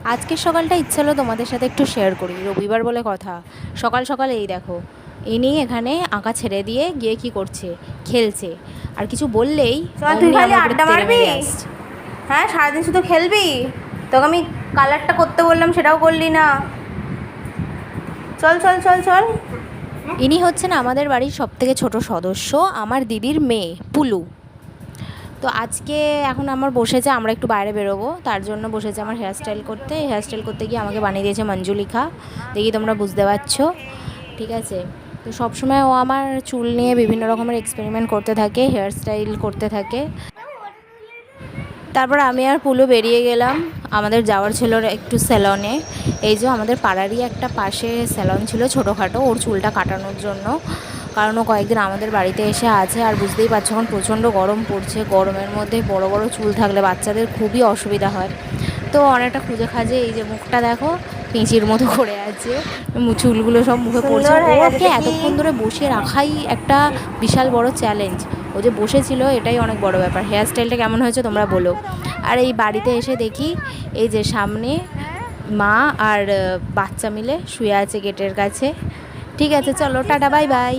আজকের সকালটা ইচ্ছে হলো তোমাদের সাথে একটু শেয়ার করি, রবিবার বলে কথা। সকাল সকাল এই দেখো, ইনি এখানে আঁকা ছেড়ে দিয়ে গিয়ে কি করছে, খেলছে। আর কিছু বললেই চল, তুই অমনি খালি আমার উপরে আড্ডা তেড়ে মারবি? মেরে আসছে। হ্যাঁ, সারাদিন শুধু খেলবি? তোকে আমি কালারটা করতে বললাম, সেটাও করলি না। চল চল চল চল। ইনি হচ্ছেন আমাদের বাড়ির সবথেকে ছোট সদস্য, আমার দিদির মেয়ে পুলু। তো আজকে এখন আমার বসেছে, আমরা একটু বাইরে বেরোবো, তার জন্য বসেছে আমার হেয়ারস্টাইল করতে। হেয়ারস্টাইল করতে গিয়ে আমাকে বানিয়ে দিয়েছে মঞ্জুলিকা, দেখি তোমরা বুঝতে পারছো। ঠিক আছে, তো সবসময় ও আমার চুল নিয়ে বিভিন্ন রকমের এক্সপেরিমেন্ট করতে থাকে, হেয়ারস্টাইল করতে থাকে। তারপর আমি আর পুলু বেরিয়ে গেলাম, আমাদের যাওয়ার ছিল একটু স্যালনে। এই যে আমাদের পাড়ারই একটা পাশে স্যালন ছিল ছোটোখাটো, ওর চুলটা কাটানোর জন্য। কারণ ও কয়েকদিন আমাদের বাড়িতে এসে আছে, আর বুঝতেই পারছো এখন প্রচণ্ড গরম পড়ছে, গরমের মধ্যে বড় বড় চুল থাকলে বাচ্চাদের খুবই অসুবিধা হয়। তো অনেকটা খুঁজে খাজে, এই যে মুখটা দেখো পিঁচির মতো করে আছে, চুলগুলো সব মুখে পড়ছে। সুন্দর হয়ে গেছে ওকে দেখি। এতক্ষণ ধরে বসিয়ে রাখাই একটা বিশাল বড় চ্যালেঞ্জ। ও যে বসেছিল এটাই অনেক বড় ব্যাপার। হেয়ারস্টাইলটা কেমন হয়েছে তোমরা বলো। আর এই বাড়িতে এসে দেখি এই যে সামনে মা আর বাচ্চা মিলে শুয়ে আছে গেটের কাছে। ঠিক আছে, চলো টাটা, বাই বাই।